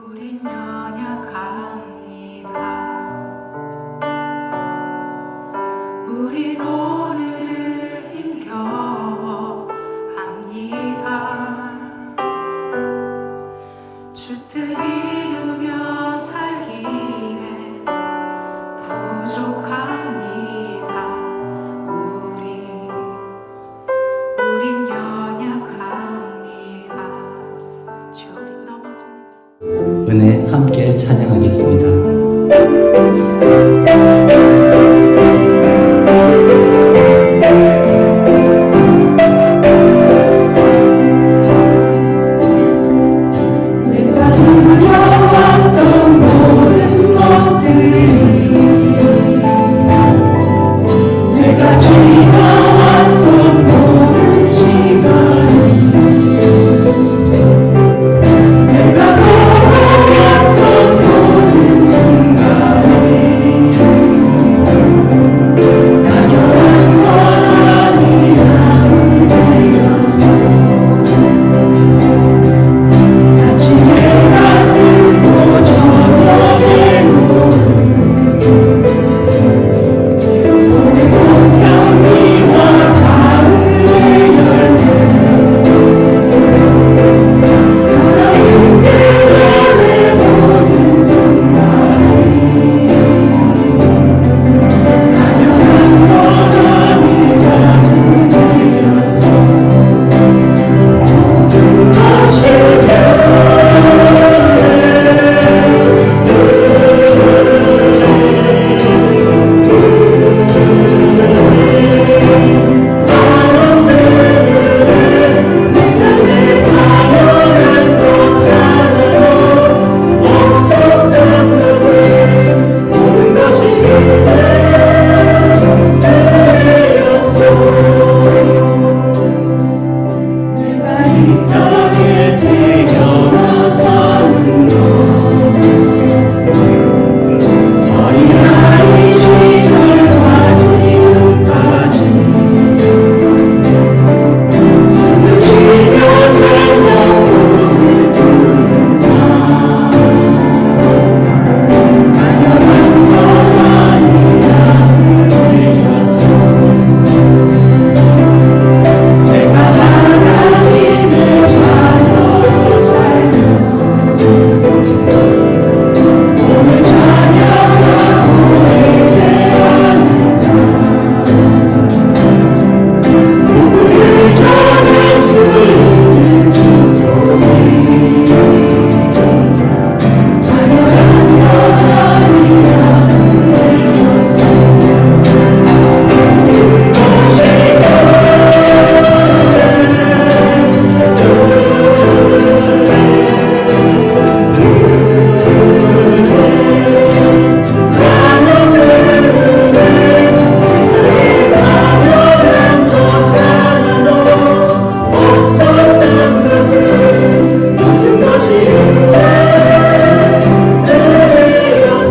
우린 연약합니다. 우린 오늘을 힘겨워합니다. 주 뜻 이루며 살기에 부족합니다. 우린 연약합니다. 주 우린 넘어집니다. 은혜 함께 찬양하겠습니다. 내가 두려웠던 모든 것들이 내가 지나왔던 모든 시간이 내가 걸어왔던 모든 순간이 당연한 것 아니라 은혜였어. 아침에 가뜨고 저녁에 노을 봄의 꽃향기와 가을의 열매 돌아오는 계절의 모든 순간이 당연한 것 아니라 은혜였어. 모든 것이 내 삶에 당연한 것 하나도 없었던 것은 모든 것이 은혜였어. 내가 이 땅에 태어나 사는 것 어린아이 시절과 지금까지 숨을 쉬며 살며 꿈을 꾸는 삶 당연한 것 아니라 은혜였어. 내가 하나님의 자녀로 살며 오늘 찬양하고 예배하는 삶 누구를 전할 수 있는 축복이 당연한 것 아니라 은혜였어. 없었던 것은 모든 것이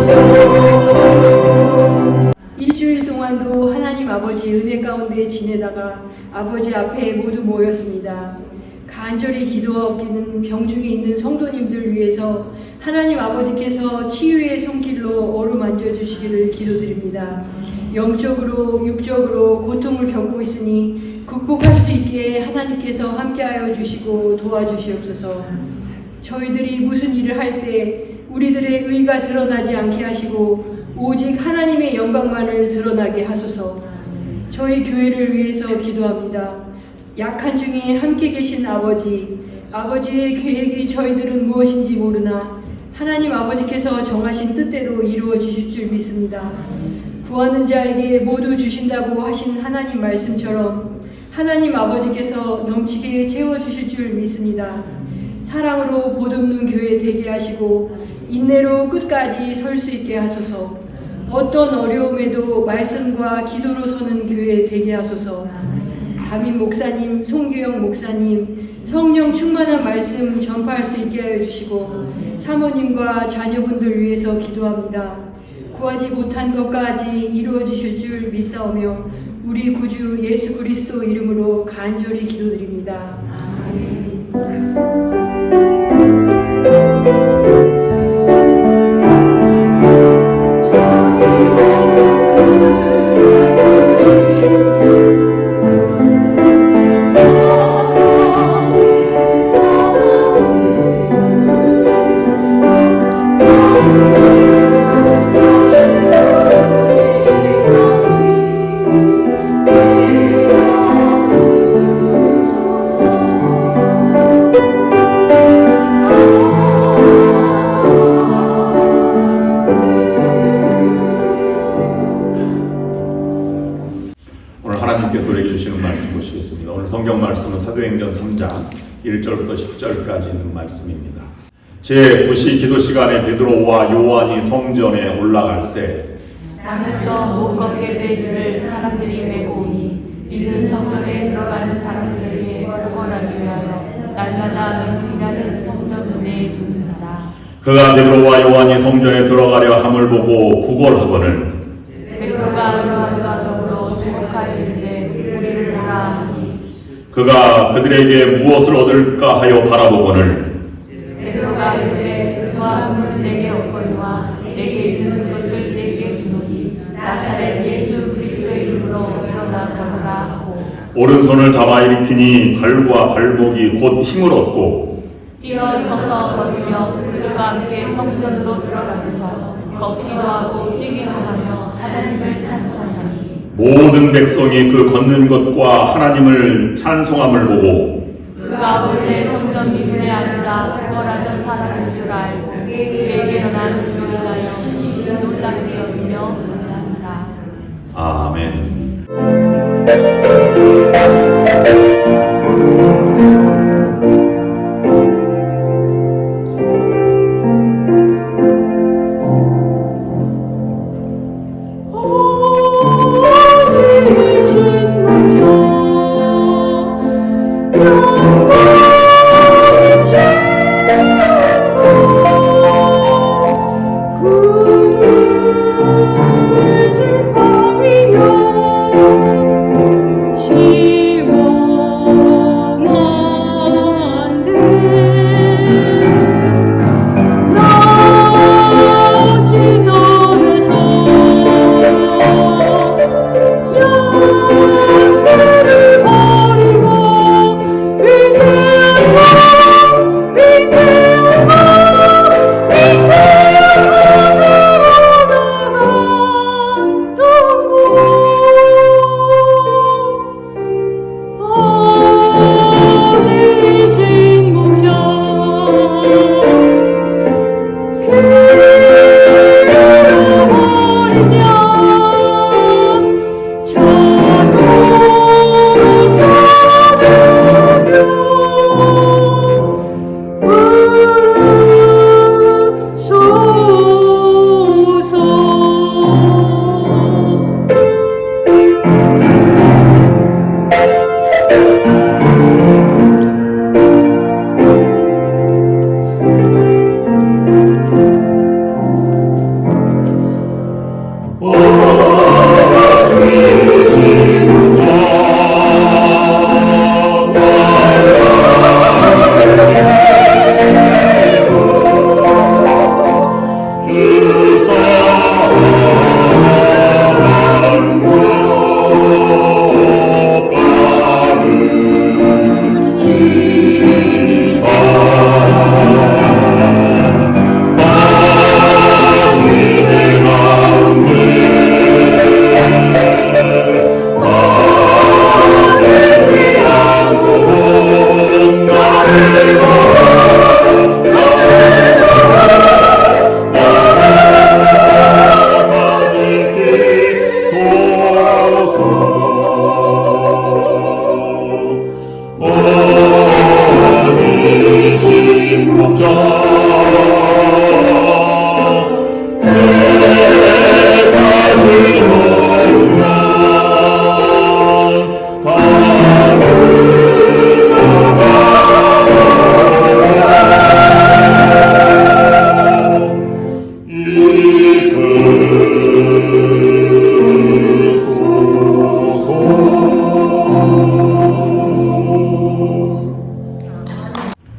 은혜였어. 일주일 동안도 하나님 아버지 은혜 가운데 지내다가 아버지 앞에 모두 모였습니다. 간절히 기도하기는 병중에 있는 성도님들 위해서 하나님 아버지께서 치유의 손길로 어루만져 주시기를 기도드립니다. 영적으로 육적으로 고통을 겪고 있으니 극복할 수 있게 하나님께서 함께하여 주시고 도와주시옵소서. 저희들이 무슨 일을 할 때 우리들의 의가 드러나지 않게 하시고 오직 하나님의 영광만을 드러나게 하소서. 저희 교회를 위해서 기도합니다. 약한 중에 함께 계신 아버지의 계획이 저희들은 무엇인지 모르나 하나님 아버지께서 정하신 뜻대로 이루어 주실 줄 믿습니다. 구하는 자에게 모두 주신다고 하신 하나님 말씀처럼 하나님 아버지께서 넘치게 채워주실 줄 믿습니다. 사랑으로 보듬는 교회 되게 하시고 인내로 끝까지 설 수 있게 하소서. 어떤 어려움에도 말씀과 기도로 서는 교회 되게 하소서. 담임 목사님, 송규영 목사님, 성령 충만한 말씀 전파할 수 있게 하여 주시고 사모님과 자녀분들 위해서 기도합니다. 구하지 못한 것까지 이루어 주실 줄 믿사오며 우리 구주 예수 그리스도 이름으로 간절히 기도드립니다. 아멘. 말씀은 사도행전 3장 1절부터 10절까지 있는 말씀입니다. 제9시 기도 시간에 베드로와 요한이 성전에 올라갈새 나면서 못 걷게 되기를 사람들이 메고오니 이는 성전에 들어가는 사람들에게 구걸하기 위하여 날마다 은이라는 성전 문에 두는 자라. 그가 베드로와 요한이 성전에 들어가려 함을 보고 구걸하거늘 베드로가 요한과 더불어 주목하여 이르되 우리를 보라 하니 그가 그들에게 무엇을 얻을까 하여 바라보거늘 베드로가 이르되 그와 은은 내게 없거니와 내게 있는 것을 내게 주노니 나사렛 예수 그리스도의 이름으로 일어나 걸어라 하고 오른손을 잡아 일으키니 발과 발목이 곧 힘을 얻고 뛰어서서 걸으며 그들과 함께 성전으로 들어가면서 걷기도 하고 뛰기도 하며 하나님을 찬송하니 모든 백성이 그 걷는 것과 하나님을 찬송함을 보고 그가 원래 성전 미문에 앉아 구걸하던 사람인 줄 알고 그에게 일어난 은로 인하여 심히 놀랍게 여기며 놀라니라. 아멘.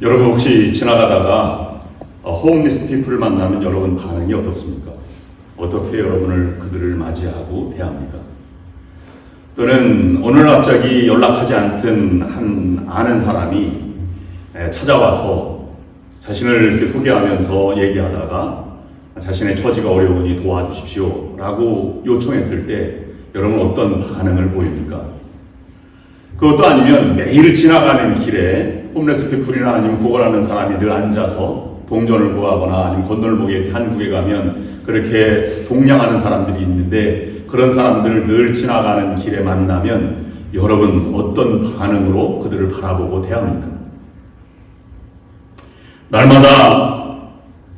여러분 혹시 지나가다가 홈리스 피플을 만나면 여러분 반응이 어떻습니까? 어떻게 여러분을 그들을 맞이하고 대합니까? 또는 오늘 갑자기 연락하지 않던 한 아는 사람이 찾아와서 자신을 이렇게 소개하면서 얘기하다가 자신의 처지가 어려우니 도와주십시오 라고 요청했을 때 여러분 어떤 반응을 보입니까? 그것도 아니면 매일 지나가는 길에 홈레스 피플이나 아니면 구걸하는 사람이 늘 앉아서 동전을 구하거나 아니면 건널목에 한국에 가면 그렇게 동냥하는 사람들이 있는데 그런 사람들을 늘 지나가는 길에 만나면 여러분 어떤 반응으로 그들을 바라보고 대합니까? 날마다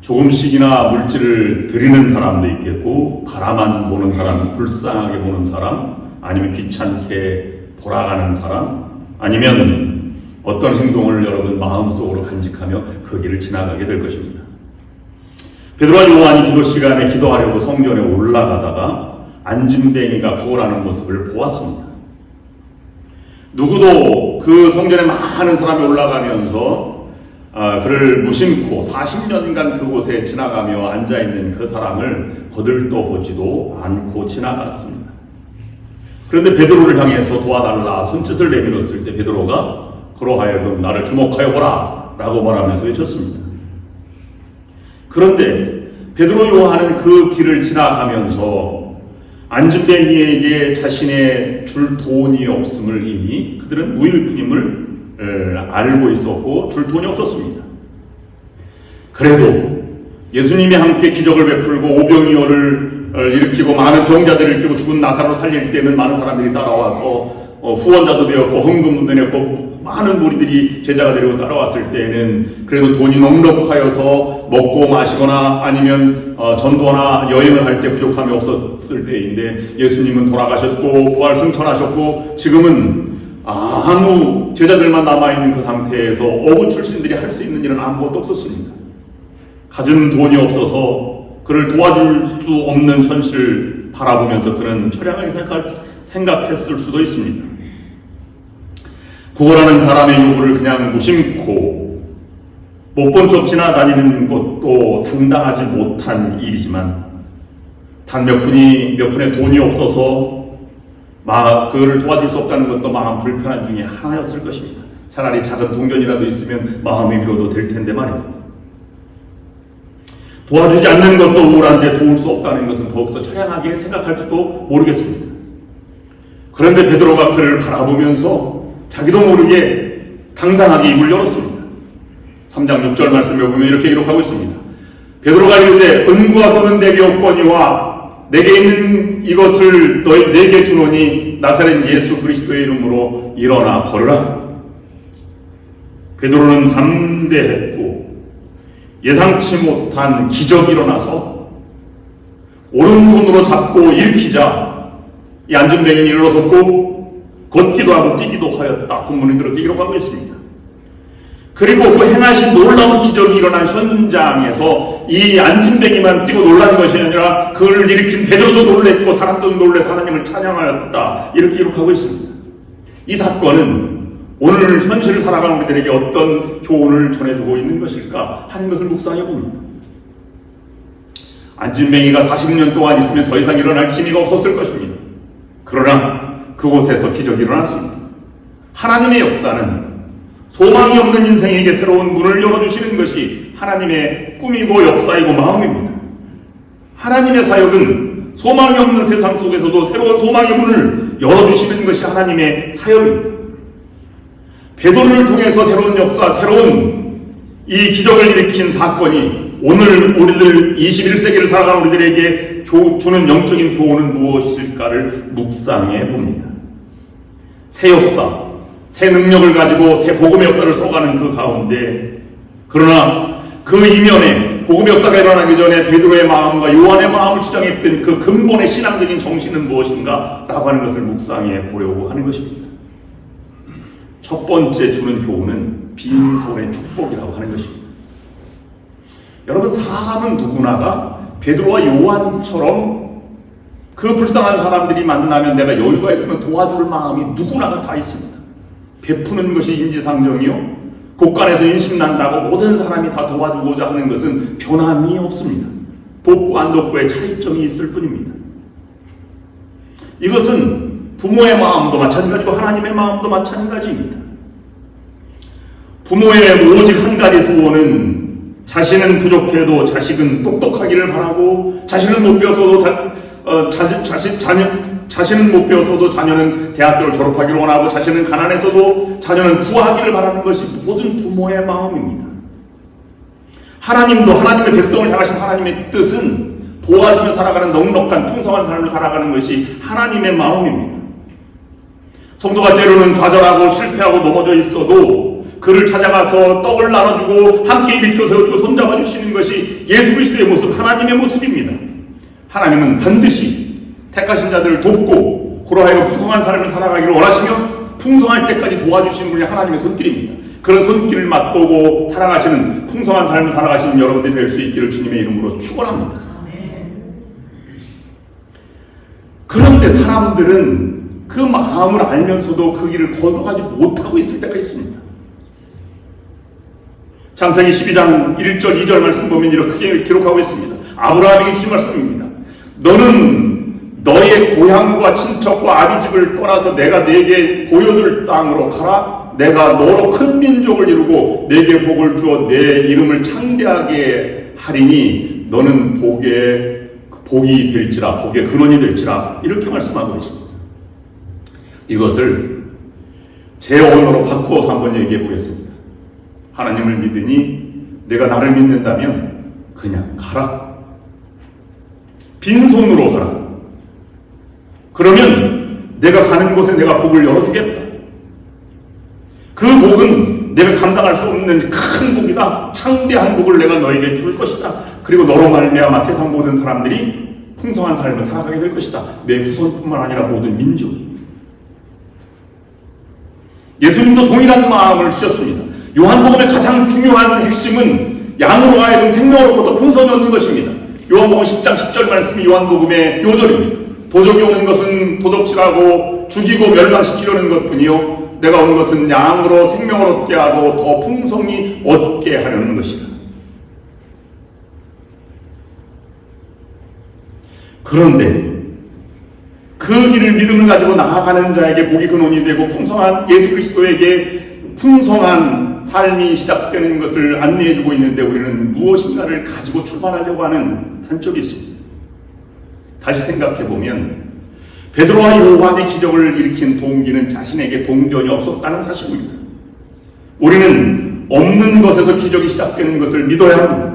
조금씩이나 물질을 드리는 사람도 있겠고 바라만 보는 사람, 불쌍하게 보는 사람, 아니면 귀찮게 돌아가는 사람, 아니면 어떤 행동을 여러분 마음속으로 간직하며 그 길을 지나가게 될 것입니다. 베드로와 요한이 기도 시간에 기도하려고 성전에 올라가다가 안진뱅이가 구걸하는 모습을 보았습니다. 누구도 그 성전에 많은 사람이 올라가면서 그를 무심코 40년간 그곳에 지나가며 앉아있는 그 사람을 거들떠보지도 않고 지나갔습니다. 그런데 베드로를 향해서 도와달라 손짓을 내밀었을 때 베드로가 그러하여금 나를 주목하여 보라 라고 말하면서 외쳤습니다. 그런데 베드로 요한은 그 길을 지나가면서 안진뱅이에게 자신의 줄 돈이 없음을 이미 그들은 무일푼임을 알고 있었고 줄 돈이 없었습니다. 그래도 예수님이 함께 기적을 베풀고 오병이어를 일으키고 많은 병자들을 일으키고 죽은 나사로를 살릴 때는 많은 사람들이 따라와서 후원자도 되었고 헌금도 되었고 많은 무리들이 제자가 되려고 따라왔을 때에는 그래도 돈이 넉넉하여서 먹고 마시거나 아니면 전도나 여행을 할 때 부족함이 없었을 때인데 예수님은 돌아가셨고 부활 승천하셨고 지금은 아무 제자들만 남아있는 그 상태에서 어부 출신들이 할 수 있는 일은 아무것도 없었습니다. 가진 돈이 없어서 그를 도와줄 수 없는 현실을 바라보면서 그는 처량하게 생각했을 수도 있습니다. 구걸하는 사람의 요구를 그냥 무심코 못 본 척 지나다니는 것도 당당하지 못한 일이지만 단 몇 푼의 돈이 없어서 그를 도와줄 수 없다는 것도 마음 불편한 중에 하나였을 것입니다. 차라리 작은 동전이라도 있으면 마음의 위로도 될 텐데 말입니다. 도와주지 않는 것도 우울한데 도울 수 없다는 것은 더욱더 처량하게 생각할지도 모르겠습니다. 그런데 베드로가 그를 바라보면서 자기도 모르게 당당하게 입을 열었습니다. 3장 6절 말씀을 보면 이렇게 기록하고 있습니다. 베드로가 이르되 은과 금은 내게 없거니와 내게 있는 이것을 내게 주노니 나사렛 예수 그리스도의 이름으로 일어나 걸으라. 베드로는 담대했고 예상치 못한 기적이 일어나서 오른손으로 잡고 일으키자 이 안진뱅이는 일어섰고 걷기도 하고 뛰기도 하였다. 본문은 그렇게 기록하고 있습니다. 그리고 그 행하신 놀라운 기적이 일어난 현장에서 이 안진뱅이만 뛰고 놀란 것이 아니라 그를 일으킨 베드로도 놀랬고 사람도 놀라서 하나님을 찬양하였다. 이렇게 기록하고 있습니다. 이 사건은 오늘 현실을 살아가는 우리들에게 어떤 교훈을 전해주고 있는 것일까 하는 것을 묵상해 봅니다. 안진뱅이가 40년 동안 있으면 더 이상 일어날 기미가 없었을 것입니다. 그러나 그곳에서 기적이 일어났습니다. 하나님의 역사는 소망이 없는 인생에게 새로운 문을 열어주시는 것이 하나님의 꿈이고 역사이고 마음입니다. 하나님의 사역은 소망이 없는 세상 속에서도 새로운 소망의 문을 열어주시는 것이 하나님의 사역입니다. 베드로를 통해서 새로운 역사, 새로운 이 기적을 일으킨 사건이 오늘 우리들 21세기를 살아가는 우리들에게 주는 영적인 교훈은 무엇일까를 묵상해 봅니다. 새 역사, 새 능력을 가지고 새 복음의 역사를 써가는 그 가운데 그러나 그 이면에 복음의 역사가 일어나기 전에 베드로의 마음과 요한의 마음을 주장했던 그 근본의 신앙적인 정신은 무엇인가 라고 하는 것을 묵상해 보려고 하는 것입니다. 첫 번째 주는 교훈은 빈손의 축복이라고 하는 것입니다. 여러분 사람은 누구나가 베드로와 요한처럼 그 불쌍한 사람들이 만나면 내가 여유가 있으면 도와줄 마음이 누구나가 다 있습니다. 베푸는 것이 인지상정이요 곳간에서 인심난다고 모든 사람이 다 도와주고자 하는 것은 변함이 없습니다. 돕고 안 돕고의 차이점이 있을 뿐입니다. 이것은 부모의 마음도 마찬가지고 하나님의 마음도 마찬가지입니다. 부모의 오직 한 가지 소원은 자신은 부족해도 자식은 똑똑하기를 바라고 자신은 못 배워서도 자신은 못 배워서도 자녀는 대학교를 졸업하기를 원하고 자신은 가난해서도 자녀는 부하기를 바라는 것이 모든 부모의 마음입니다. 하나님도 하나님의 백성을 향하신 하나님의 뜻은 도와주며 살아가는 넉넉한 풍성한 삶을 살아가는 것이 하나님의 마음입니다. 성도가 때로는 좌절하고 실패하고 넘어져 있어도 그를 찾아가서 떡을 나눠주고 함께 일으켜 세워주고 손잡아 주시는 것이 예수 그리스도의 모습, 하나님의 모습입니다. 하나님은 반드시 택하신 자들을 돕고 그로 하여금 풍성한 삶을 살아가기를 원하시며 풍성할 때까지 도와주시는 분이 하나님의 손길입니다. 그런 손길을 맛보고 살아가시는 풍성한 삶을 살아가시는 여러분들이 될 수 있기를 주님의 이름으로 축원합니다. 그런데 사람들은 그 마음을 알면서도 그 길을 거듭하지 못하고 있을 때가 있습니다. 창세기 12장 1절 2절 말씀 보면 이렇게 기록하고 있습니다. 아브라함에게 주신 말씀입니다. 너는 너의 고향과 친척과 아비집을 떠나서 내가 네게 보여줄 땅으로 가라. 내가 너로 큰 민족을 이루고 네게 복을 주어 내 이름을 창대하게 하리니 너는 복이 될지라, 복의 근원이 될지라, 이렇게 말씀하고 있습니다. 이것을 제 언어로 바꾸어서 한번 얘기해 보겠습니다. 하나님을 믿으니 내가 나를 믿는다면 그냥 가라. 빈손으로 가라. 그러면 내가 가는 곳에 내가 복을 열어주겠다. 그 복은 내가 감당할 수 없는 큰 복이다. 창대한 복을 내가 너에게 줄 것이다. 그리고 너로 말미암아 세상 모든 사람들이 풍성한 삶을 살아가게 될 것이다. 내 후손뿐만 아니라 모든 민족이. 예수님도 동일한 마음을 주셨습니다. 요한복음의 가장 중요한 핵심은 양으로 하여금 생명으로부터 풍성이 얻는 것입니다. 요한복음 10장 10절 말씀이 요한복음의 요절입니다. 도적이 오는 것은 도적질하고 죽이고 멸망시키려는 것뿐이요 내가 온 것은 양으로 생명을 얻게 하고 더 풍성히 얻게 하려는 것이다. 그런데 그 길을 믿음을 가지고 나아가는 자에게 복이 근원이 되고 풍성한 예수 그리스도에게 풍성한 삶이 시작되는 것을 안내해주고 있는데 우리는 무엇인가를 가지고 출발하려고 하는 한쪽이 있습니다. 다시 생각해보면 베드로와 요한의 기적을 일으킨 동기는 자신에게 동전이 없었다는 사실입니다. 우리는 없는 것에서 기적이 시작되는 것을 믿어야 합니다.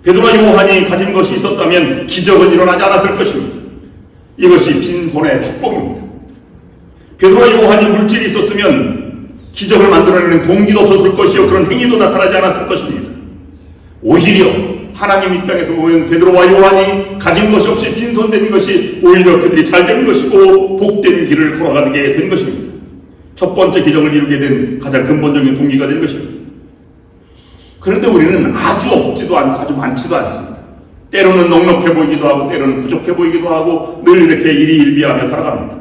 베드로와 요한이 가진 것이 있었다면 기적은 일어나지 않았을 것입니다. 이것이 빈손의 축복입니다. 베드로와 요한이 물질이 있었으면 기적을 만들어내는 동기도 없었을 것이요 그런 행위도 나타나지 않았을 것입니다. 오히려 하나님 입장에서 보면 베드로와 요한이 가진 것이 없이 빈손된 것이 오히려 그들이 잘된 것이고 복된 길을 걸어가게 된 것입니다. 첫 번째 기적을 이루게 된 가장 근본적인 동기가 된 것입니다. 그런데 우리는 아주 없지도 않고 아주 많지도 않습니다. 때로는 넉넉해 보이기도 하고 때로는 부족해 보이기도 하고 늘 이렇게 일희일비하며 살아갑니다.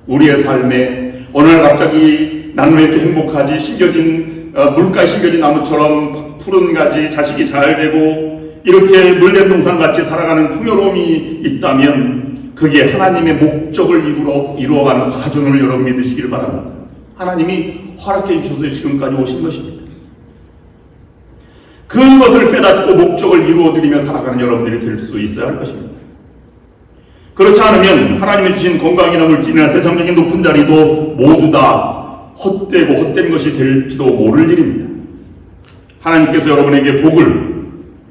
우리의 삶에 어느 날 갑자기 나는 왜 이렇게 행복하지? 심겨진 물가에 심겨진 나무처럼 푸른 가지 자식이 잘 되고 이렇게 물된 동산같이 살아가는 풍요로움이 있다면 그게 하나님의 목적을 이루어가는 과정을 여러분 믿으시기를 바랍니다. 하나님이 허락해 주셔서 지금까지 오신 것입니다. 그것을 깨닫고 목적을 이루어드리며 살아가는 여러분들이 될 수 있어야 할 것입니다. 그렇지 않으면 하나님이 주신 건강이나 물질이나 세상적인 높은 자리도 모두 다 헛되고 헛된 것이 될지도 모를 일입니다. 하나님께서 여러분에게 복을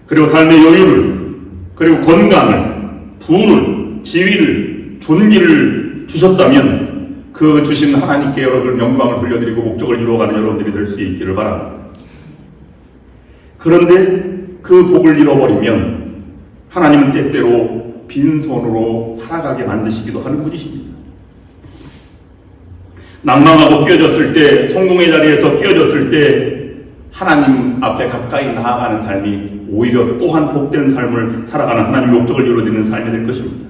그리고 삶의 여유를 그리고 건강을 부를 지위를 존귀를 주셨다면 그 주신 하나님께 여러분 영광을 돌려드리고 목적을 이루어가는 여러분들이 될 수 있기를 바랍니다. 그런데 그 복을 잃어버리면 하나님은 때때로 빈손으로 살아가게 만드시기도 하는 분이십니다. 낭망하고 끼어졌을 때, 성공의 자리에서 끼어졌을 때 하나님 앞에 가까이 나아가는 삶이 오히려 또한 복된 삶을 살아가는 하나님의 목적을 이루어드리는 삶이 될 것입니다.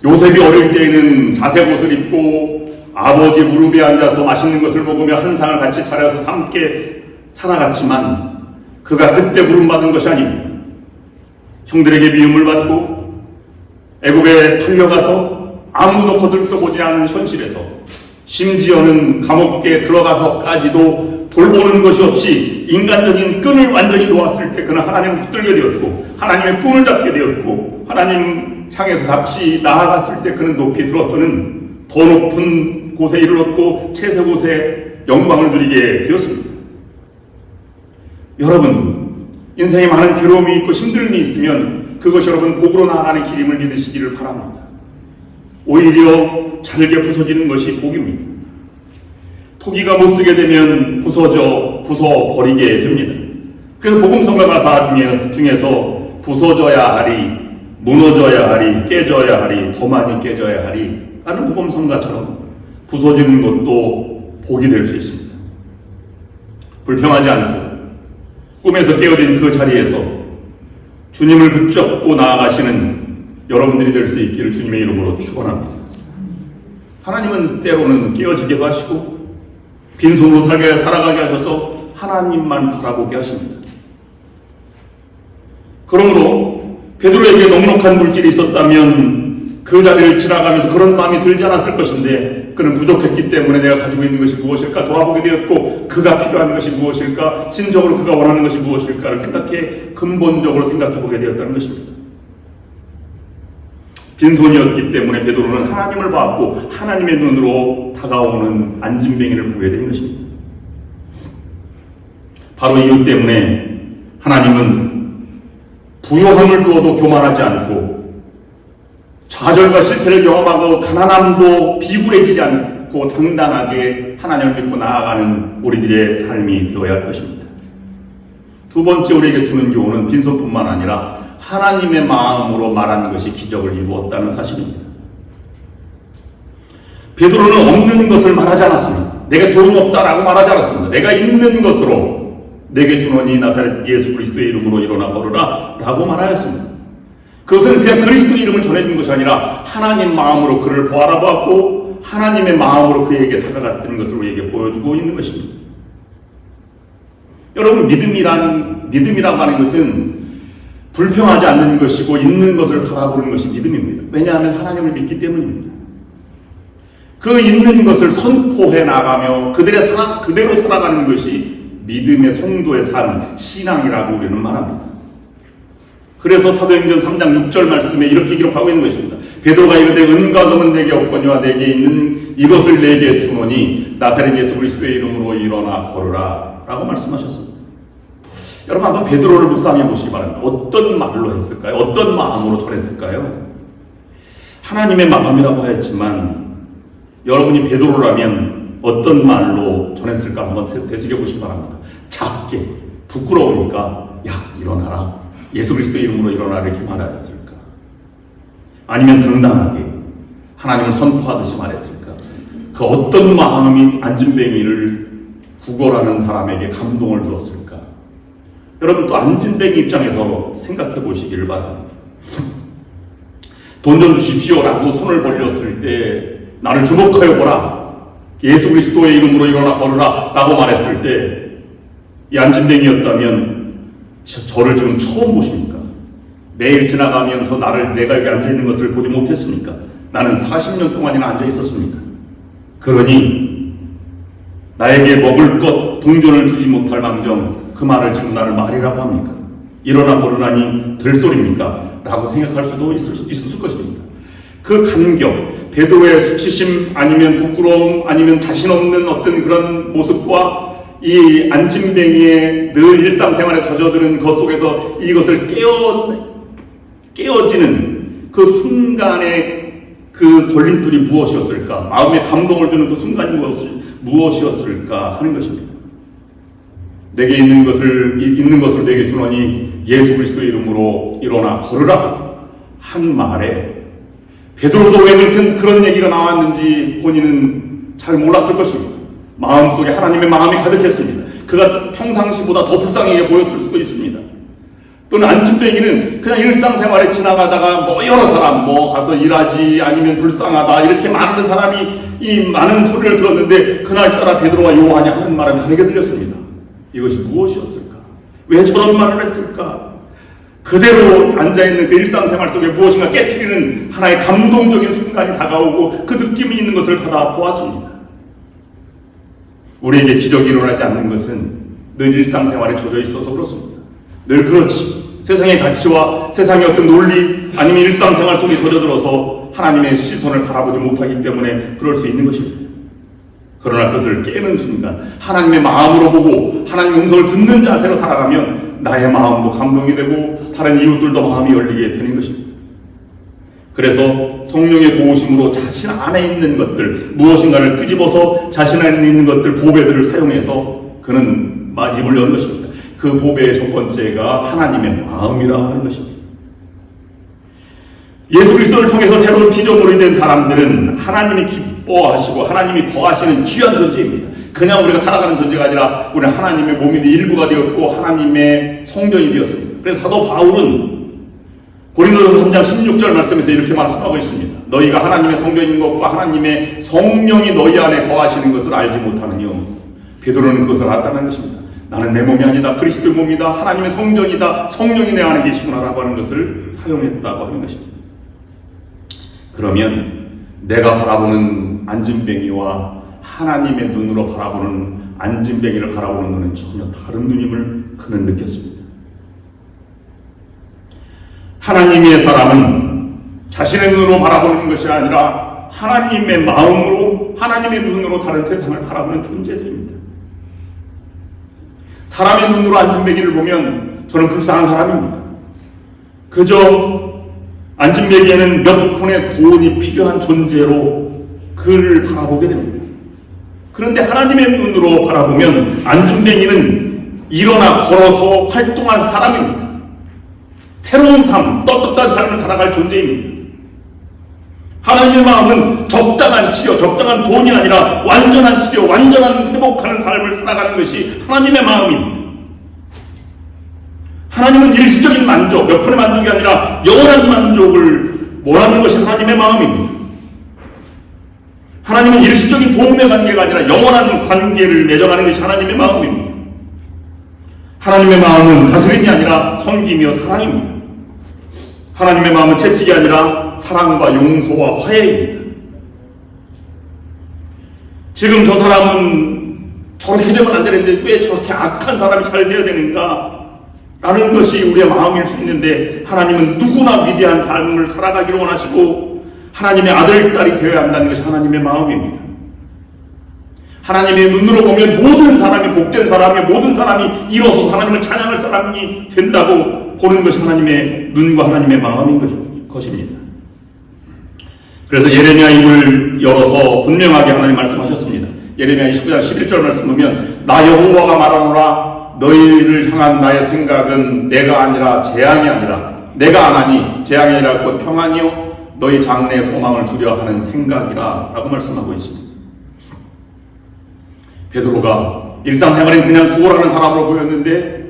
요셉이 어릴 때에는 자색 옷을 입고 아버지 무릎에 앉아서 맛있는 것을 먹으며 한 상을 같이 차려서 함께 살아갔지만 그가 그때 부름받은 것이 아닙니다. 형들에게 미움을 받고 애굽에 팔려가서 아무도 거들떠 보지 않은 현실에서 심지어는 감옥에 들어가서까지도 돌보는 것이 없이 인간적인 끈을 완전히 놓았을 때 그는 하나님을 붙들게 되었고 하나님의 꿈을 잡게 되었고 하나님 향해서 같이 나아갔을 때 그는 높이 들어서는 더 높은 곳에 이르렀고 최세곳의 영광을 누리게 되었습니다. 여러분, 인생에 많은 괴로움이 있고 힘듦이 있으면 그것이 여러분 복으로 나아가는 길임을 믿으시기를 바랍니다. 오히려 잘게 부서지는 것이 복입니다. 토기가 못 쓰게 되면 부숴버리게 됩니다. 그래서 복음성가 가사 중에서 부서져야 하리, 무너져야 하리, 깨져야 하리, 더 많이 깨져야 하리 라는 복음성가처럼 부서지는 것도 복이 될 수 있습니다. 불평하지 않고 꿈에서 깨어진 그 자리에서 주님을 붙잡고 나아가시는 여러분들이 될 수 있기를 주님의 이름으로 축원합니다. 하나님은 때로는 깨어지게도 하시고 빈손으로 살아가게 하셔서 하나님만 바라보게 하십니다. 그러므로 베드로에게 넉넉한 물질이 있었다면 그 자리를 지나가면서 그런 마음이 들지 않았을 것인데 그는 부족했기 때문에 내가 가지고 있는 것이 무엇일까 돌아보게 되었고 그가 필요한 것이 무엇일까 진정으로 그가 원하는 것이 무엇일까를 근본적으로 생각해 보게 되었다는 것입니다. 빈손이었기 때문에 베드로는 하나님을 봤고 하나님의 눈으로 다가오는 안진뱅이를 보게 된 것입니다. 바로 이유 때문에 하나님은 부요함을 주어도 교만하지 않고 좌절과 실패를 경험하고 가난함도 비굴해지지 않고 당당하게 하나님을 믿고 나아가는 우리들의 삶이 되어야 할 것입니다. 두 번째 우리에게 주는 교훈은 빈손뿐만 아니라 하나님의 마음으로 말하는 것이 기적을 이루었다는 사실입니다. 베드로는 없는 것을 말하지 않았습니다. 내가 돈이 없다라고 말하지 않았습니다. 내가 있는 것으로 내게 주노니 나사렛 예수 그리스도의 이름으로 일어나 걸으라 라고 말하였습니다. 그것은 그냥 그리스도의 이름을 전해준 것이 아니라 하나님 마음으로 그를 보아라보았고 하나님의 마음으로 그에게 다가갔다는 것을 우리에게 보여주고 있는 것입니다. 여러분 믿음이라고 하는 것은 불평하지 않는 것이고 있는 것을 바라보는 것이 믿음입니다. 왜냐하면 하나님을 믿기 때문입니다. 그 있는 것을 선포해 나가며 그대로 살아가는 것이 믿음의 성도의 삶, 신앙이라고 우리는 말합니다. 그래서 사도행전 3장 6절 말씀에 이렇게 기록하고 있는 것입니다. 베드로가 이르되 은과 금은 내게 없거니와 내게 있는 이것을 내게 주노니 나사렛 예수 그리스도의 이름으로 일어나 걸으라 라고 말씀하셨습니다. 여러분 한번 베드로를 묵상해 보시기 바랍니다. 어떤 말로 했을까요? 어떤 마음으로 전했을까요? 하나님의 마음이라고 하였지만 여러분이 베드로라면 어떤 말로 전했을까 한번 되새겨 보시기 바랍니다. 작게 부끄러우니까 야 일어나라 예수 그리스도의 이름으로 일어나라 이렇게 말하였을까? 아니면 당당하게 하나님을 선포하듯이 말했을까? 그 어떤 마음이 안진뱅이를 구걸하는 사람에게 감동을 주었을까? 여러분 또 안진뱅이 입장에서 생각해 보시기를 바랍니다. 돈 좀 주십시오라고 손을 벌렸을 때 나를 주목하여 보라 예수 그리스도의 이름으로 일어나 걸으라 라고 말했을 때 이 안진뱅이였다면 저를 지금 처음 보십니까? 매일 지나가면서 내가 여기 앉아있는 것을 보지 못했습니까? 나는 40년 동안이나 앉아있었습니까? 그러니 나에게 먹을 것 동전을 주지 못할 망정 그 말을 지금 나를 말이라고 합니까? 일어나 걸으라니 들소리입니까? 라고 생각할 수도 있을 것입니다. 그 감격, 베드로의 수치심 아니면 부끄러움 아니면 자신 없는 어떤 그런 모습과 이 안진뱅이의 늘 일상생활에 젖어드는 것 속에서 이것을 깨어지는 그 순간의 그 걸림돌이 무엇이었을까? 마음에 감동을 주는 그 순간이 무엇이었을까 하는 것입니다. 내게 있는 것을 내게 주노니 예수 그리스도의 이름으로 일어나 걸으라 한 말에 베드로도 왜 그런 얘기가 나왔는지 본인은 잘 몰랐을 것입니다. 마음속에 하나님의 마음이 가득했습니다. 그가 평상시보다 더 불쌍하게 보였을 수도 있습니다. 또는 안진뱅이는 그냥 일상생활에 지나가다가 여러 사람 가서 일하지 아니면 불쌍하다 이렇게 많은 사람이 이 많은 소리를 들었는데 그날따라 베드로와 요한이 하는 말은 다르게 들렸습니다. 이것이 무엇이었을까? 왜 저런 말을 했을까? 그대로 앉아있는 그 일상생활 속에 무엇인가 깨트리는 하나의 감동적인 순간이 다가오고 그 느낌이 있는 것을 받아 보았습니다. 우리에게 기적이 일어나지 않는 것은 늘 일상생활에 젖어 있어서 그렇습니다. 늘 그렇지. 세상의 가치와 세상의 어떤 논리 아니면 일상생활 속에 젖어들어서 하나님의 시선을 바라보지 못하기 때문에 그럴 수 있는 것입니다. 그러나 그것을 깨는 순간 하나님의 마음으로 보고 하나님의 음성을 듣는 자세로 살아가면 나의 마음도 감동이 되고 다른 이웃들도 마음이 열리게 되는 것입니다. 그래서 성령의 도우심으로 자신 안에 있는 것들, 무엇인가를 끄집어서 자신 안에 있는 것들, 보배들을 사용해서 그는 입을 연 것입니다. 그 보배의 첫 번째가 하나님의 마음이라고 하는 것입니다. 예수 그리스도를 통해서 새로운 피조물이 된 사람들은 하나님이 기뻐하시고 하나님이 거하시는 귀한 존재입니다. 그냥 우리가 살아가는 존재가 아니라 우리는 하나님의 몸이 일부가 되었고 하나님의 성전이 되었습니다. 그래서 사도 바울은 고린도서 3장 16절 말씀에서 이렇게 말씀하고 있습니다. 너희가 하나님의 성전인 것과 하나님의 성령이 너희 안에 거하시는 것을 알지 못하느뇨. 베드로는 그것을 알았다는 것입니다. 나는 내 몸이 아니다. 그리스도의 몸이다. 하나님의 성전이다. 성령이 내 안에 계시구나라고 하는 것을 사용했다고 하는 것입니다. 그러면 내가 바라보는 안진뱅이와 하나님의 눈으로 바라보는 안진뱅이를 바라보는 눈은 전혀 다른 눈임을 그는 느꼈습니다. 하나님의 사람은 자신의 눈으로 바라보는 것이 아니라 하나님의 마음으로, 하나님의 눈으로 다른 세상을 바라보는 존재들입니다. 사람의 눈으로 안진뱅이를 보면 저는 불쌍한 사람입니다. 그저 안진뱅이에는 몇 푼의 돈이 필요한 존재로 그를 바라보게 됩니다. 그런데 하나님의 눈으로 바라보면 안진뱅이는 일어나 걸어서 활동할 사람입니다. 새로운 삶, 떳떳한 삶을 살아갈 존재입니다. 하나님의 마음은 적당한 치료, 적당한 돈이 아니라 완전한 치료, 완전한 회복하는 삶을 살아가는 것이 하나님의 마음입니다. 하나님은 일시적인 만족, 몇 푼의 만족이 아니라 영원한 만족을 원하는 것이 하나님의 마음입니다. 하나님은 일시적인 도움의 관계가 아니라 영원한 관계를 맺어가는 것이 하나님의 마음입니다. 하나님의 마음은 다스림이 아니라 섬김이요 사랑입니다. 하나님의 마음은 채찍이 아니라 사랑과 용서와 화해입니다. 지금 저 사람은 저렇게 되면 안 되는데 왜 저렇게 악한 사람이 잘 되어야 되는가? 라는 것이 우리의 마음일 수 있는데 하나님은 누구나 위대한 삶을 살아가기를 원하시고 하나님의 아들, 딸이 되어야 한다는 것이 하나님의 마음입니다. 하나님의 눈으로 보면 모든 사람이 복된 사람이, 모든 사람이 일어서 하나님을 찬양할 사람이 된다고 보는 것이 하나님의 눈과 하나님의 마음인 것입니다. 그래서 예레미야 입을 열어서 분명하게 하나님 말씀하셨습니다. 예레미야 29장 11절 말씀 보면 나 여호와가 말하노라 너희를 향한 나의 생각은 내가 아니라 재앙이 아니라 내가 안 하니 재앙이 아니라 곧 평안이요 너희 장래의 소망을 주려 하는 생각이라 라고 말씀하고 있습니다. 베드로가 일상생활엔 그냥 구걸하는 사람으로 보였는데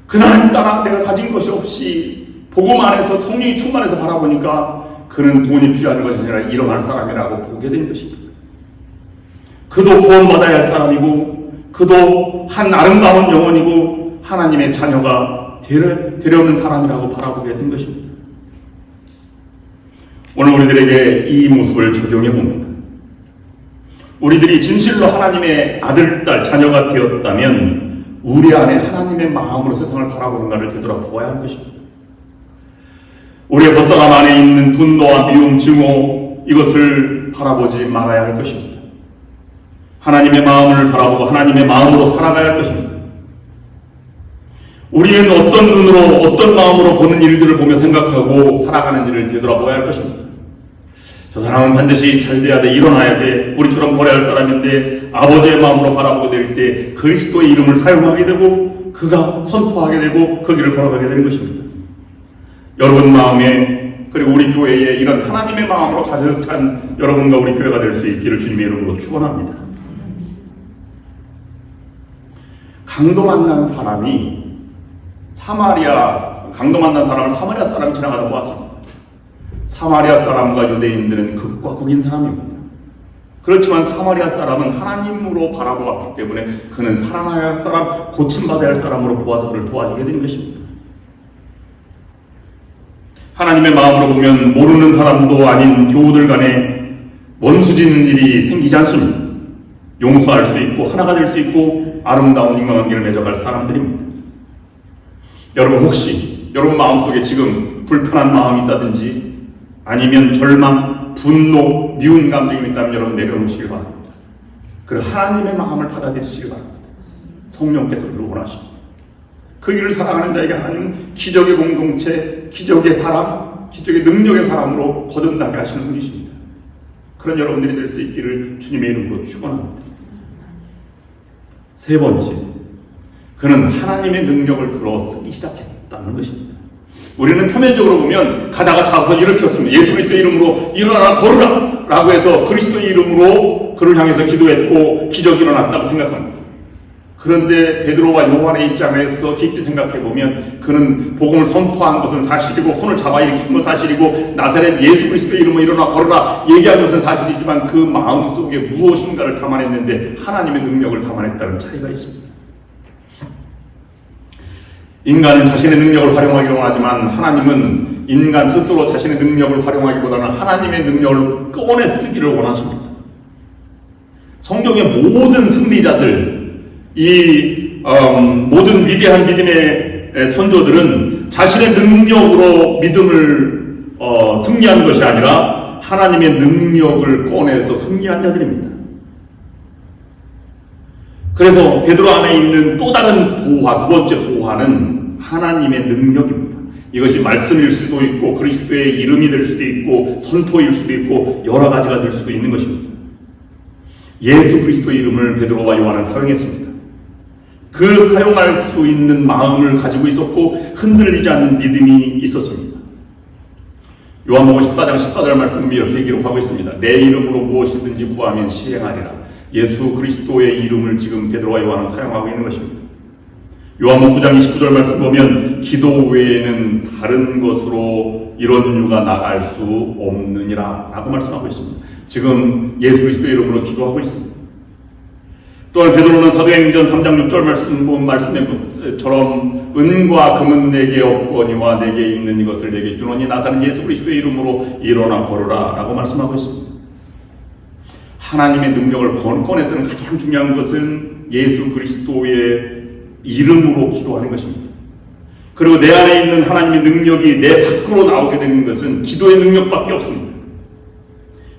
그날따라 내가 가진 것이 없이 복음 안에서 성령이 충만해서 바라보니까 그는 돈이 필요한 것이 아니라 일어날 사람이라고 보게 된 것입니다. 그도 구원받아야 할 사람이고 그도 한 아름다운 영혼이고 하나님의 자녀가 되려는 사람이라고 바라보게 된 것입니다. 오늘 우리들에게 이 모습을 적용해 봅니다. 우리들이 진실로 하나님의 아들, 딸, 자녀가 되었다면 우리 안에 하나님의 마음으로 세상을 바라보는가를 되돌아보아야 할 것입니다. 우리의 겉사람 안에 있는 분노와 미움, 증오 이것을 바라보지 말아야 할 것입니다. 하나님의 마음을 바라보고 하나님의 마음으로 살아가야 할 것입니다. 우리는 어떤 눈으로 어떤 마음으로 보는 일들을 보며 생각하고 살아가는지를 되돌아보아야 할 것입니다. 저 사람은 반드시 잘 돼야 돼, 일어나야 돼, 우리처럼 거래할 사람인데 아버지의 마음으로 바라보게 될 때 그리스도의 이름을 사용하게 되고 그가 선포하게 되고 그 길을 걸어가게 되는 것입니다. 여러분 마음에 그리고 우리 교회에 이런 하나님의 마음으로 가득 찬 여러분과 우리 교회가 될 수 있기를 주님의 이름으로 축원합니다. 강도 만난 사람이 강도 만난 사람을 사마리아 사람이 지나가다 보았습니다. 사마리아 사람과 유대인들은 극과 극인 사람입니다. 그렇지만 사마리아 사람은 하나님으로 바라보았기 때문에 그는 살아나야 할 사람, 고침받아야 할 사람으로 보아서 그를 도와주게 된 것입니다. 하나님의 마음으로 보면 모르는 사람도 아닌 교우들 간에 원수진 일이 생기지 않습니다. 용서할 수 있고 하나가 될 수 있고 아름다운 인간관계를 맺어갈 사람들입니다. 여러분 혹시 여러분 마음속에 지금 불편한 마음이 있다든지 아니면 절망, 분노, 미운 감정이 있다면 여러분 내려놓으시길 바랍니다. 그리고 하나님의 마음을 받아들이시길 바랍니다. 성령께서 그를 원하십니다. 그 길을 살아가는 자에게 하나님은 기적의 공동체, 기적의 사랑, 기적의 능력의 사람으로 거듭나게 하시는 분이십니다. 그런 여러분들이 될 수 있기를 주님의 이름으로 축원합니다. 세 번째, 그는 하나님의 능력을 들어 쓰기 시작했다는 것입니다. 우리는 표면적으로 보면 가다가 자서 일으켰습니다. 예수 그리스도의 이름으로 일어나라 걸으라 라고 해서 그리스도의 이름으로 그를 향해서 기도했고 기적이 일어났다고 생각합니다. 그런데 베드로와 요한의 입장에서 깊이 생각해보면 그는 복음을 선포한 것은 사실이고 손을 잡아 일으킨 건 사실이고 나사렛 예수 그리스도의 이름으로 일어나 걸어라 얘기한 것은 사실이지만 그 마음속에 무엇인가를 담아냈는데 하나님의 능력을 담아냈다는 차이가 있습니다. 인간은 자신의 능력을 활용하기를 원하지만 하나님은 인간 스스로 자신의 능력을 활용하기보다는 하나님의 능력을 꺼내 쓰기를 원하십니다. 성경의 모든 승리자들, 모든 위대한 믿음의 선조들은 자신의 능력으로 믿음을 승리한 것이 아니라 하나님의 능력을 꺼내서 승리한 자들입니다. 그래서 베드로 안에 있는 또 다른 보화, 두 번째 보화는 하나님의 능력입니다. 이것이 말씀일 수도 있고 그리스도의 이름이 될 수도 있고 선포일 수도 있고 여러 가지가 될 수도 있는 것입니다. 예수 그리스도의 이름을 베드로와 요한은 사용했습니다. 그 사용할 수 있는 마음을 가지고 있었고 흔들리지 않는 믿음이 있었습니다. 요한복음 14장 14절 말씀이 이렇게 기록하고 있습니다. 내 이름으로 무엇이든지 구하면 시행하리라. 예수 그리스도의 이름을 지금 베드로와 요한은 사용하고 있는 것입니다. 요한복음 9장 29절 말씀 보면 기도 외에는 다른 것으로 이런 유가 나갈 수 없느니라 라고 말씀하고 있습니다. 지금 예수 그리스도의 이름으로 기도하고 있습니다. 또한 베드로는 사도행전 3장 6절 말씀처럼 은과 금은 내게 없거니와 내게 있는 이것을 내게 주노니 나사는 예수 그리스도의 이름으로 일어나 걸으라 라고 말씀하고 있습니다. 하나님의 능력을 꺼내 쓰는 가장 중요한 것은 예수 그리스도의 이름으로 기도하는 것입니다. 그리고 내 안에 있는 하나님의 능력이 내 밖으로 나오게 되는 것은 기도의 능력밖에 없습니다.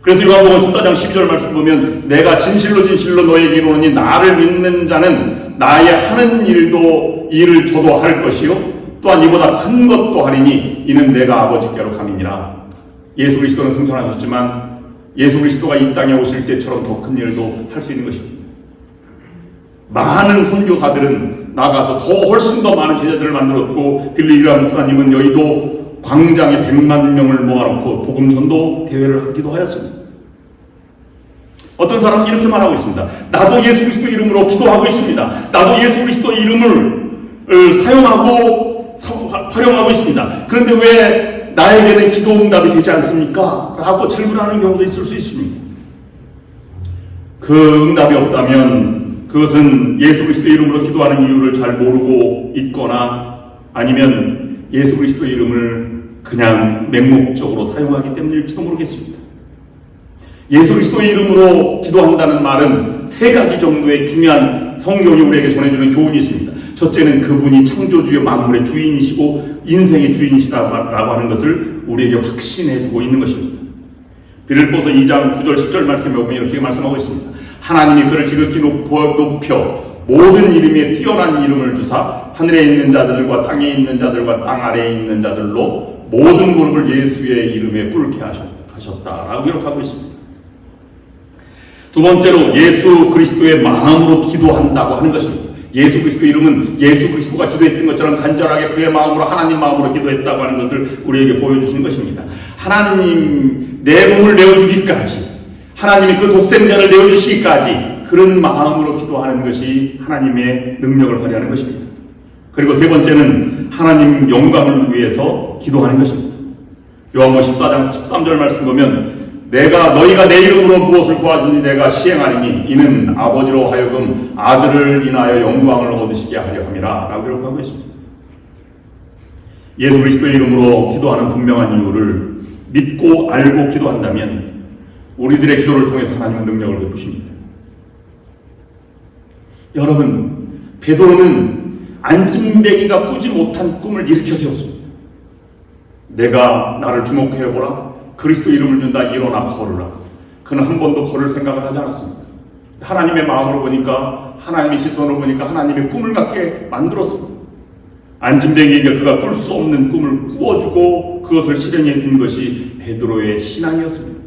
그래서 요한복음 14장 12절 말씀 보면 내가 진실로 진실로 너에게 이르노니 나를 믿는 자는 나의 하는 일을 저도 할 것이요 또한 이보다 큰 것도 하리니 이는 내가 아버지께로 감이니라. 예수 그리스도는 승천하셨지만 예수 그리스도가 이 땅에 오실 때처럼 더 큰 일도 할 수 있는 것입니다. 많은 선교사들은 나가서 더 훨씬 더 많은 제자들을 만들었고 빌리 그라함 목사님은 여의도 광장에 100만 명을 모아놓고 복음 전도 대회를 하기도 하였습니다. 어떤 사람은 이렇게 말하고 있습니다. 나도 예수 그리스도 이름으로 기도하고 있습니다. 나도 예수 그리스도 이름을 사용하고 활용하고 있습니다. 그런데 왜 나에게는 기도 응답이 되지 않습니까? 라고 질문하는 경우도 있을 수 있습니다. 그 응답이 없다면 그것은 예수 그리스도 이름으로 기도하는 이유를 잘 모르고 있거나 아니면 예수 그리스도 이름을 그냥 맹목적으로 사용하기 때문일지도 모르겠습니다. 예수 그리스도의 이름으로 기도한다는 말은 세 가지 정도의 중요한 성경이 우리에게 전해주는 교훈이 있습니다. 첫째는 그분이 창조주의 만물의 주인이시고 인생의 주인이시라고 하는 것을 우리에게 확신해 두고 있는 것입니다. 빌립보서 2장 9절 10절 말씀에 보면 이렇게 말씀하고 있습니다. 하나님이 그를 지극히 높여 모든 이름에 뛰어난 이름을 주사 하늘에 있는 자들과 땅에 있는 자들과 땅 아래에 있는 자들로 모든 무릎을 예수의 이름에 꿇게 하셨다라고 기록하고 있습니다. 두 번째로 예수 그리스도의 마음으로 기도한다고 하는 것입니다. 예수 그리스도의 이름은 예수 그리스도가 기도했던 것처럼 간절하게 그의 마음으로 하나님 마음으로 기도했다고 하는 것을 우리에게 보여주시는 것입니다. 하나님 내 몸을 내어주기까지 하나님이 그 독생자를 내어주시기까지 그런 마음으로 기도하는 것이 하나님의 능력을 발휘하는 것입니다. 그리고 세 번째는 하나님 영광을 위해서 기도하는 것입니다. 요한복음 14장 13절 말씀 보면 너희가 내 이름으로 무엇을 구하든지 내가 시행하리니 이는 아버지로 하여금 아들을 인하여 영광을 얻으시게 하려 함이라 라고 기록하고 있습니다. 예수 그리스도의 이름으로 기도하는 분명한 이유를 믿고 알고 기도한다면 우리들의 기도를 통해서 하나님은 능력을 베푸십니다. 여러분, 베드로는 안진뱅이가 꾸지 못한 꿈을 일으켜 세웠습니다. 내가 나를 주목해보라. 그리스도 이름을 준다. 일어나 걸으라. 그는 한 번도 걸을 생각을 하지 않았습니다. 하나님의 마음으로 보니까 하나님의 시선으로 보니까 하나님의 꿈을 갖게 만들었습니다. 안진뱅이에게 그가 꿀 수 없는 꿈을 꾸어주고 그것을 실행해 준 것이 베드로의 신앙이었습니다.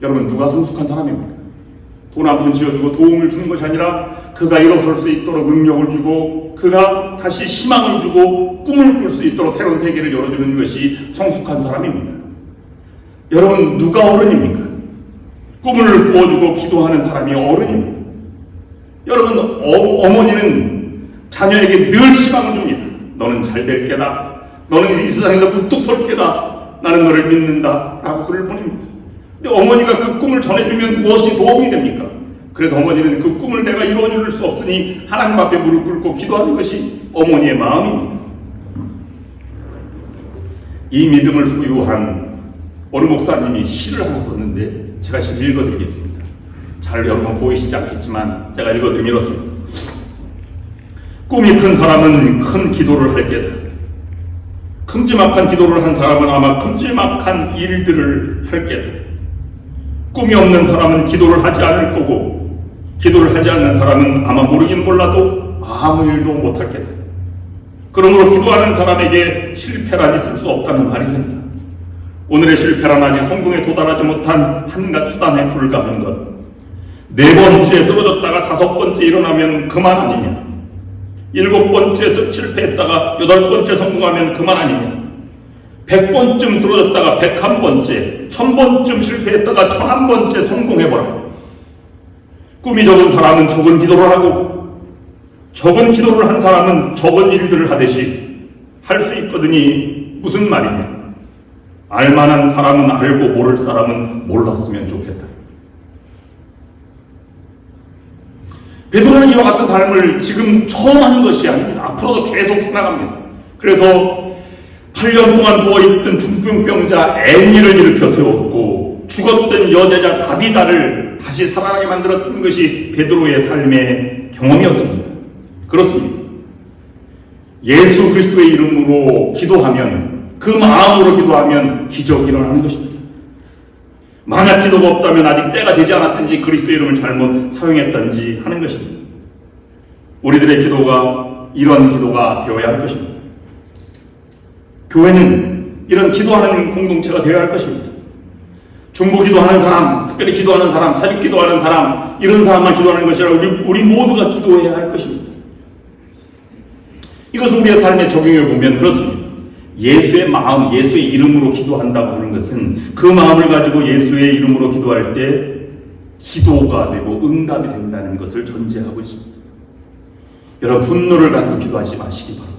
여러분, 누가 성숙한 사람입니까? 돈 한 푼 지어주고 도움을 주는 것이 아니라 그가 일어설 수 있도록 능력을 주고 그가 다시 희망을 주고 꿈을 꿀 수 있도록 새로운 세계를 열어주는 것이 성숙한 사람입니다. 여러분, 누가 어른입니까? 꿈을 꾸어주고 기도하는 사람이 어른입니다. 여러분, 어머니는 자녀에게 늘 희망을 줍니다. 너는 잘 될 게다. 너는 이 세상에서 우뚝 설 게다. 나는 너를 믿는다. 라고 글을 보냅니다. 근데 어머니가 그 꿈을 전해주면 무엇이 도움이 됩니까? 그래서 어머니는 그 꿈을 내가 이루어줄 수 없으니 하나님 앞에 무릎 꿇고 기도하는 것이 어머니의 마음입니다. 이 믿음을 소유한 어느 목사님이 시를 하나 썼는데 제가 시를 읽어드리겠습니다. 잘 여러분 보이시지 않겠지만 제가 읽어드리면 이렇습니다. 꿈이 큰 사람은 큰 기도를 할 게다. 큼지막한 기도를 한 사람은 아마 큼지막한 일들을 할 게다. 꿈이 없는 사람은 기도를 하지 않을 거고 기도를 하지 않는 사람은 아마 모르긴 몰라도 아무 일도 못할 게다. 그러므로 기도하는 사람에게 실패란 있을 수 없다는 말이 됩니다. 오늘의 실패란 아직 성공에 도달하지 못한 한갓 수단에 불과한 것. 4번째 쓰러졌다가 5번째 일어나면 그만 아니냐. 7번째 실패했다가 8번째 성공하면 그만 아니냐. 100번쯤 쓰러졌다가 101번째, 1000번쯤 실패했다가 1001번째 성공해보라. 꿈이 적은 사람은 적은 기도를 하고 적은 기도를 한 사람은 적은 일들을 하듯이 할 수 있거든이 무슨 말이냐. 알만한 사람은 알고 모를 사람은 몰랐으면 좋겠다. 베드로는 이와 같은 삶을 지금 처음 한 것이 아닙니다. 앞으로도 계속 해나갑니다. 그래서 8년 동안 누워있던 중풍병자 애니를 일으켜 세웠고 죽었던 여제자 다비다를 다시 살아나게 만들었던 것이 베드로의 삶의 경험이었습니다. 그렇습니다. 예수 그리스도의 이름으로 기도하면 그 마음으로 기도하면 기적이 일어나는 것입니다. 만약 기도가 없다면 아직 때가 되지 않았든지 그리스도의 이름을 잘못 사용했든지 하는 것입니다. 우리들의 기도가 이런 기도가 되어야 할 것입니다. 교회는 이런 기도하는 공동체가 되어야 할 것입니다. 중보 기도하는 사람, 특별히 기도하는 사람, 사직 기도하는 사람, 이런 사람만 기도하는 것이 아니라 우리 모두가 기도해야 할 것입니다. 이것은 우리의 삶에 적용해 보면 그렇습니다. 예수의 마음, 예수의 이름으로 기도한다고 하는 것은 그 마음을 가지고 예수의 이름으로 기도할 때 기도가 되고 응답이 된다는 것을 전제하고 있습니다. 여러분, 분노를 가지고 기도하지 마시기 바랍니다.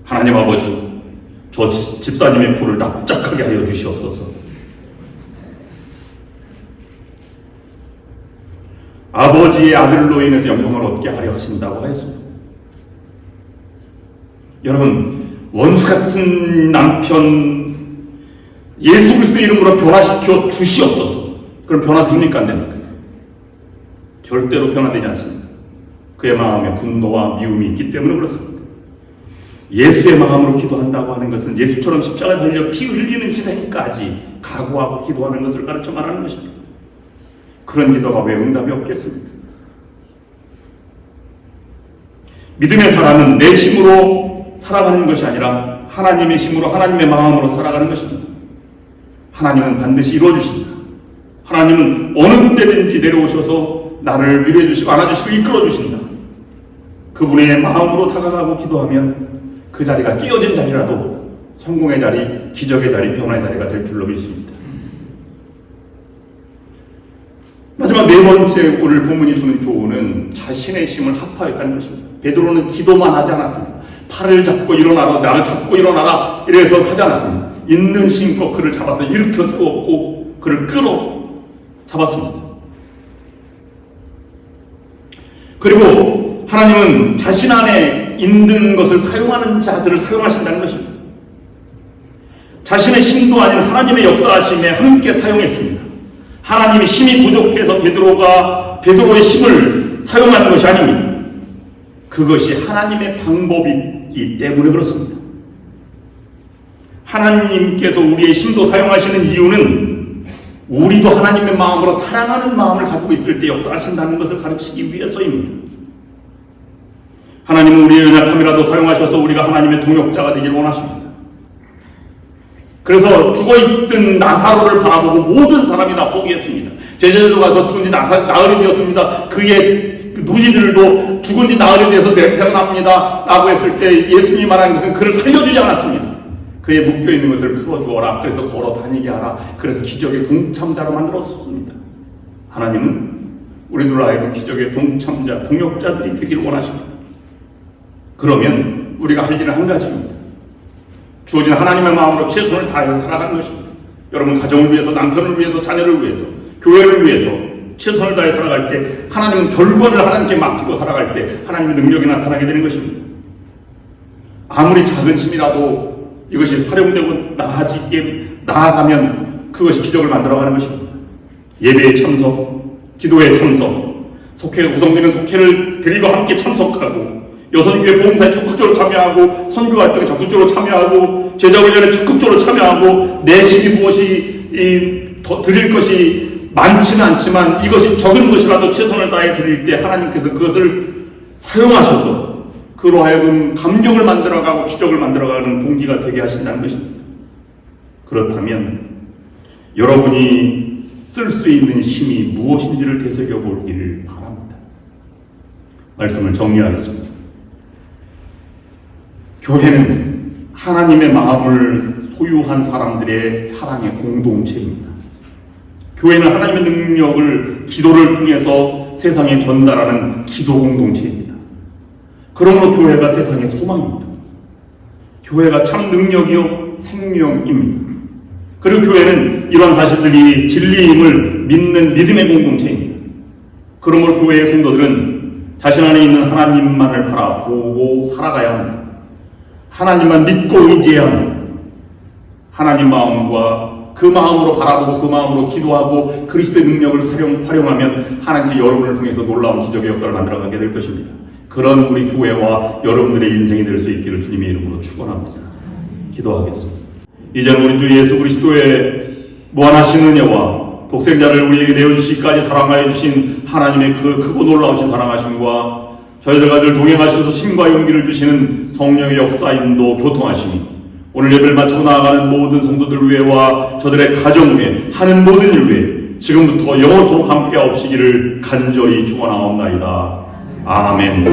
하나님 아버지, 저 집사님의 코를 납작하게 하여 주시옵소서. 아버지의 아들로 인해서 영광을 얻게 하려 하신다고 하였습니다. 여러분, 원수 같은 남편 예수 그리스도의 이름으로 변화시켜 주시옵소서. 그럼 변화됩니까? 안 됩니까? 절대로 변화되지 않습니다. 그의 마음에 분노와 미움이 있기 때문에 그렇습니다. 예수의 마음으로 기도한다고 하는 것은 예수처럼 십자가에 달려 피 흘리는 희생까지 각오하고 기도하는 것을 가르쳐 말하는 것입니다. 그런 기도가 왜 응답이 없겠습니까? 믿음의 사람은 내 힘으로 살아가는 것이 아니라 하나님의 힘으로 하나님의 마음으로 살아가는 것입니다. 하나님은 반드시 이루어주십니다. 하나님은 어느 때든지 내려오셔서 나를 위로해 주시고 안아주시고 이끌어 주신다. 그분의 마음으로 다가가고 기도하면 그 자리가 깨어진 자리라도 성공의 자리, 기적의 자리, 변화의 자리가 될 줄로 믿습니다. 마지막 4번째 오늘 본문이 주는 교훈은 자신의 힘을 합하였다는 것입니다. 베드로는 기도만 하지 않았습니다. 팔을 잡고 일어나라, 나를 잡고 일어나라 이래서 하지 않았습니다. 있는 힘껏 그를 잡아서 일으켜 세웠고 그를 끌어 잡았습니다. 그리고 하나님은 자신 안에 있는 것을 사용하는 자들을 사용하신다는 것입니다. 자신의 힘도 아닌 하나님의 역사하심에 함께 사용했습니다. 하나님의 힘이 부족해서 베드로의 힘을 사용하는 것이 아닙니다. 그것이 하나님의 방법이기 때문에 그렇습니다. 하나님께서 우리의 힘도 사용하시는 이유는 우리도 하나님의 마음으로 사랑하는 마음을 갖고 있을 때 역사하신다는 것을 가르치기 위해서입니다. 하나님은 우리의 연약함이라도 사용하셔서 우리가 하나님의 동역자가 되기를 원하십니다. 그래서 죽어있던 나사로를 바라보고 모든 사람이 다 포기했습니다. 제자들도 가서 죽은 지 나흘이 되었습니다. 그의 누이들도 죽은 지 나흘이 되어서 냄새가 납니다 라고 했을 때 예수님이 말하는 것은 그를 살려주지 않았습니다. 그의 묶여있는 것을 풀어주어라. 그래서 걸어 다니게 하라. 그래서 기적의 동참자로 만들었습니다. 하나님은 우리들 하여금 기적의 동참자, 동역자들이 되기를 원하십니다. 그러면 우리가 할 일은 한 가지입니다. 주어진 하나님의 마음으로 최선을 다해서 살아가는 것입니다. 여러분 가정을 위해서, 남편을 위해서, 자녀를 위해서, 교회를 위해서 최선을 다해 살아갈 때 하나님은 결과를 하나님께 맡기고 살아갈 때 하나님의 능력이 나타나게 되는 것입니다. 아무리 작은 힘이라도 이것이 활용되고 나아가면 그것이 기적을 만들어가는 것입니다. 예배의 참석, 기도의 참석, 구성되는 속회를 드리고 함께 참석하고 여선교회 보험사에 적극적으로 참여하고 선교 활동에 적극적으로 참여하고 제자훈련에 적극적으로 참여하고 내 힘이 무엇이 드릴 것이 많지는 않지만 이것이 적은 것이라도 최선을 다해 드릴 때 하나님께서 그것을 사용하셔서 그로 하여금 감격을 만들어가고 기적을 만들어가는 동기가 되게 하신다는 것입니다. 그렇다면 여러분이 쓸 수 있는 힘이 무엇인지를 되새겨 보기를 바랍니다. 말씀을 정리하겠습니다. 교회는 하나님의 마음을 소유한 사람들의 사랑의 공동체입니다. 교회는 하나님의 능력을 기도를 통해서 세상에 전달하는 기도 공동체입니다. 그러므로 교회가 세상의 소망입니다. 교회가 참 능력이요 생명입니다. 그리고 교회는 이러한 사실들이 진리임을 믿는 믿음의 공동체입니다. 그러므로 교회의 성도들은 자신 안에 있는 하나님만을 바라보고 살아가야 합니다. 하나님만 믿고 의지해야 합니다. 하나님 마음과 그 마음으로 바라보고 그 마음으로 기도하고 그리스도의 능력을 활용하면 하나님께서 여러분을 통해서 놀라운 기적의 역사를 만들어가게 될 것입니다. 그런 우리 교회와 여러분들의 인생이 될 수 있기를 주님의 이름으로 축원합니다. 기도하겠습니다. 이제는 우리 주 예수 그리스도의 무한하신 은혜와 독생자를 우리에게 내어주시기까지 사랑하여 주신 하나님의 그 크고 놀라우신 사랑하심과 저희들과 늘 동행하셔서 힘과 용기를 주시는 성령의 역사인도 교통하심이 오늘 예배를 마치고 나아가는 모든 성도들 위해와 저들의 가정 위에 하는 모든 일 위해 지금부터 영원토록 함께 하옵시기를 간절히 축원하옵나이다. 아멘.